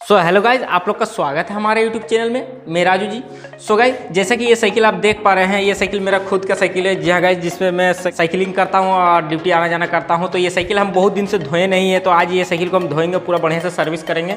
Hello guys, आप लोग का स्वागत है हमारे यूट्यूब चैनल में। मैं राजू जी। गाइज, जैसा कि ये साइकिल आप देख पा रहे हैं, ये साइकिल मेरा खुद का साइकिल है। जी हाँ गाइज, जिसमें मैं साइकिलिंग करता हूँ और ड्यूटी आना जाना करता हूँ। तो ये साइकिल हम बहुत दिन से धोए नहीं है, तो आज ये साइकिल को हम धोएंगे, पूरा बढ़िया से सर्विस करेंगे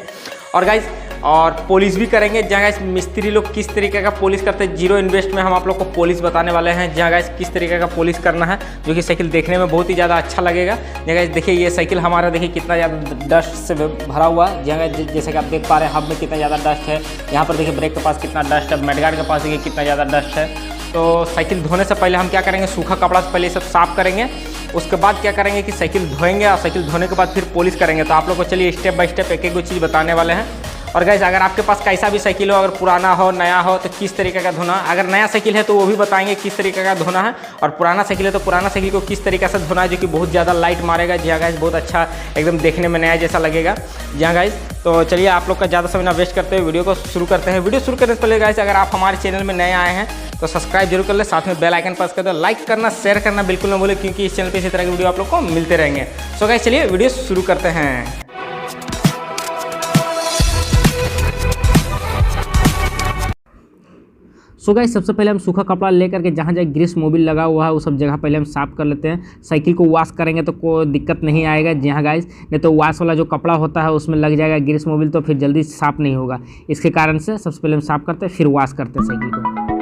और गाइज और पॉलिश भी करेंगे। जहाँ गाइज मिस्त्री लोग किस तरीके का पॉलिश करते हैं, जीरो इन्वेस्ट में हम आप लोग को पॉलिश बताने वाले हैं। जहाँ गाइज किस तरीके का पॉलिश करना है, जो कि साइकिल देखने में बहुत ही ज़्यादा अच्छा लगेगा। जहाँ गाइज देखिए, ये साइकिल हमारा देखिए कितना ज़्यादा डस्ट से भरा हुआ है। जहाँ गाइज जैसे कि आप देख पा रहे हैं, हब में कितना ज़्यादा डस्ट है। यहाँ पर देखिए ब्रेक के पास कितना डस्ट है, मेडगार्ड के पास देखिए कितना ज़्यादा डस्ट है। तो साइकिल धोने से पहले हम क्या करेंगे, सूखा कपड़ा से पहले सब साफ़ करेंगे। उसके बाद क्या करेंगे कि साइकिल धोएंगे और साइकिल धोने के बाद फिर पॉलिश करेंगे। तो आप लोग को चलिए स्टेप बाय स्टेप एक एक चीज़ बताने वाले हैं। और गाइस, अगर आपके पास कैसा भी साइकिल हो, अगर पुराना हो नया हो, तो किस तरीके का धोना। अगर नया साइकिल है तो वो भी बताएंगे किस तरीके का धोना है, और पुराना साइकिल है तो पुराना साइकिल को किस तरीके से धोना है, जो कि बहुत ज़्यादा लाइट मारेगा। जी हाँ गाइस, बहुत अच्छा एकदम देखने में नया जैसा लगेगा। जी हाँ गाइस, तो चलिए आप लोग का ज़्यादा समय ना वेस्ट करते हुए वीडियो को शुरू करते हैं। वीडियो शुरू करने से पहले गाइस, अगर आप हमारे चैनल में नए आए हैं तो सब्सक्राइब जरूर कर ले, साथ में बेल आइकन प्रेस कर दो। लाइक करना, शेयर करना बिल्कुल ना भूलें, क्योंकि इस चैनल पे इसी तरह की वीडियो आप लोग को मिलते रहेंगे। सो गाइस, चलिए वीडियो शुरू करते हैं। गाइस, सबसे पहले हम सूखा कपड़ा लेकर के जहाँ जहाँ ग्रीस मोबिल लगा हुआ है वो सब जगह पहले हम साफ़ कर लेते हैं। साइकिल को वॉश करेंगे तो कोई दिक्कत नहीं आएगा। जी हाँ गाइस, नहीं तो वॉश वाला जो कपड़ा होता है उसमें लग जाएगा ग्रीस मोबिल, तो फिर जल्दी साफ़ नहीं होगा। इसके कारण से सबसे पहले हम साफ़ करते हैं, फिर वॉश करते हैं साइकिल को।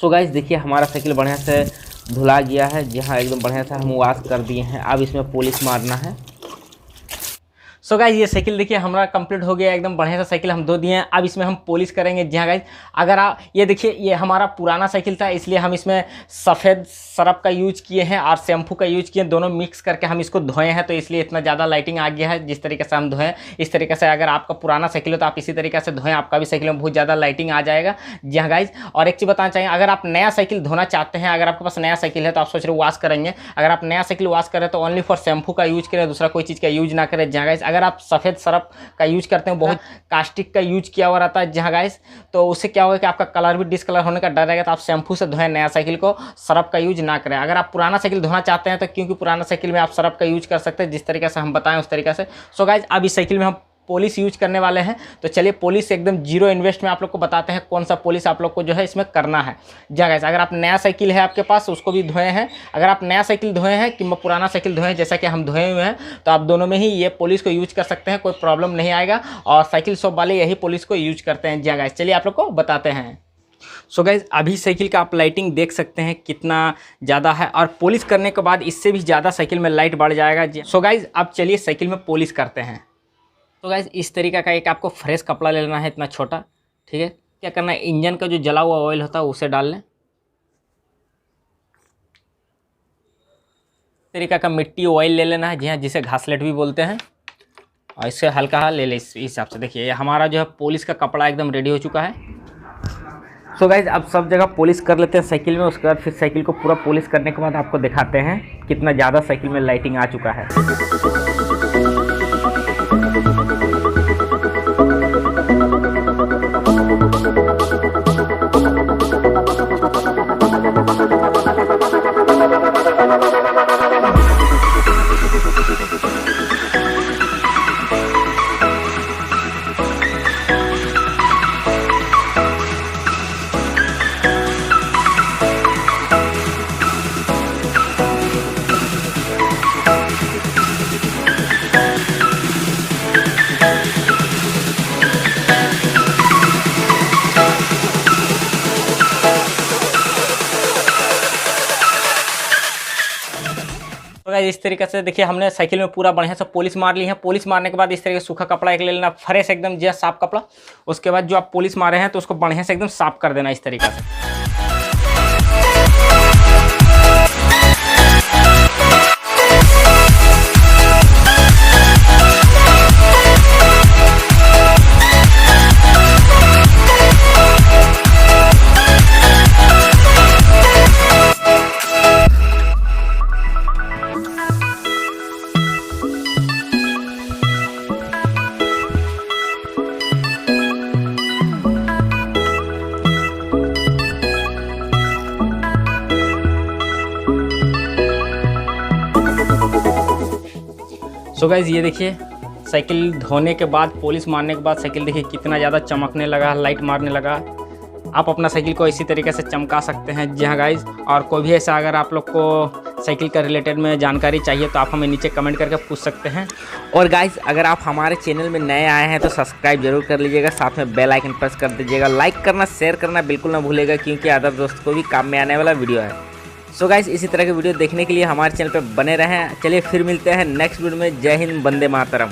गाइस, देखिए हमारा साइकिल बढ़िया से धुला गया है। जी हाँ, एकदम बढ़िया से हम वॉश कर दिए हैं। अब इसमें पॉलिश मारना है। सो गाइज ये साइकिल देखिए हमारा कंप्लीट हो गया, एकदम बढ़िया सा साइकिल हम धो दिए हैं। अब इसमें हम पॉलिश करेंगे। जी हाँ गाइज, अगर आप ये देखिए, ये हमारा पुराना साइकिल था, इसलिए हम इसमें सफ़ेद सरफ का यूज किए हैं और शैम्पू का यूज किए, दोनों मिक्स करके हम इसको धोए हैं, तो इसलिए इतना ज़्यादा लाइटिंग आ गया है। जिस तरीके से हम धोएं, इस तरीके से अगर आपका पुराना साइकिल हो तो आप इसी तरीके से धोएं, आपका भी साइकिल में बहुत ज़्यादा लाइटिंग आ जाएगा। जी हाँ गाइज, और एक चीज़ बताना चाहिए, अगर आप नया साइकिल धोना चाहते हैं, अगर आपके पास नया साइकिल है तो आप सोच रहे हो वॉश करेंगे, अगर आप नया साइकिल वॉश करें तो ओनली फॉर शैम्पू का यूज करें, दूसरा कोई चीज़ का यूज ना करें। जी हाँ गाइज, अगर आप सफ़ेद सरफ का यूज करते हैं, बहुत कास्टिक का यूज किया हुआ रहता है जहाँ गाइस, तो उससे क्या होगा कि आपका कलर भी डिसकलर होने का डर रहेगा। तो आप शैम्पू से धोएं नया साइकिल को, सरफ का यूज ना करें। अगर आप पुराना साइकिल धोना चाहते हैं तो क्योंकि पुराना साइकिल में आप सरफ का यूज कर सकते हैं, जिस तरीके से हम बताएं उस तरीके से। सो गाइस, अब इस साइकिल में हम पॉलिश यूज करने वाले हैं, तो चलिए पॉलिश एकदम जीरो इन्वेस्ट में आप लोग को बताते हैं कौन सा पॉलिश आप लोग को जो है इसमें करना है। जी गाइस, अगर आप नया साइकिल है आपके पास, उसको भी धोए हैं, अगर आप नया साइकिल धोए हैं कि पुराना साइकिल धोए हैं जैसा कि हम धोए हुए हैं, तो आप दोनों में ही ये पॉलिश को यूज कर सकते हैं, कोई प्रॉब्लम नहीं आएगा। और साइकिल शॉप वाले यही पॉलिश को यूज करते हैं। जी गाइस, चलिए आप लोग को बताते हैं। सो गाइज, अभी साइकिल का आप लाइटिंग देख सकते हैं कितना ज़्यादा है, और पॉलिश करने के बाद इससे भी ज़्यादा साइकिल में लाइट बढ़ जाएगा। सो गाइज, अब चलिए साइकिल में पॉलिश करते हैं। तो गाइस, इस तरीका का एक आपको फ्रेश कपड़ा ले लेना है, इतना छोटा, ठीक है। क्या करना है, इंजन का जो जला हुआ ऑयल होता है उसे डाल लें। तरीका का मिट्टी ऑयल ले लेना है, जी हाँ, जिसे घासलेट भी बोलते हैं, और इससे हल्का ले ले। इस हिसाब से देखिए हमारा जो है पॉलिश का कपड़ा एकदम रेडी हो चुका है। सो गाइज, अब सब जगह पॉलिश कर लेते हैं साइकिल में, उसके बाद फिर साइकिल को पूरा पॉलिश करने के बाद आपको दिखाते हैं कितना ज़्यादा साइकिल में लाइटिंग आ चुका है। तो गाइस, इस तरीके से देखिए हमने साइकिल में पूरा बढ़िया से पॉलिश मार ली है। पॉलिश मारने के बाद इस तरीके से सूखा कपड़ा एक ले लेना, फ्रेश एकदम जो साफ कपड़ा। उसके बाद जो आप पॉलिश मारे हैं तो उसको बढ़िया से एकदम साफ कर देना इस तरीके से। सो गाइज, ये देखिए साइकिल धोने के बाद, पॉलिश मारने के बाद साइकिल देखिए कितना ज़्यादा चमकने लगा, लाइट मारने लगा। आप अपना साइकिल को इसी तरीके से चमका सकते हैं। जी हाँ गाइज, और कोई भी ऐसा अगर आप लोग को साइकिल का रिलेटेड में जानकारी चाहिए तो आप हमें नीचे कमेंट करके पूछ सकते हैं। और गाइज, अगर आप हमारे चैनल में नए आए हैं तो सब्सक्राइब जरूर कर लीजिएगा, साथ में बेल आइकन प्रेस कर दीजिएगा। लाइक करना, शेयर करना बिल्कुल ना भूलिएगा, क्योंकि अदर दोस्त को भी काम में आने वाला वीडियो है। सो गाइस, इसी तरह के वीडियो देखने के लिए हमारे चैनल पर बने रहें। चलिए फिर मिलते हैं नेक्स्ट वीडियो में। जय हिंद, वंदे मातरम।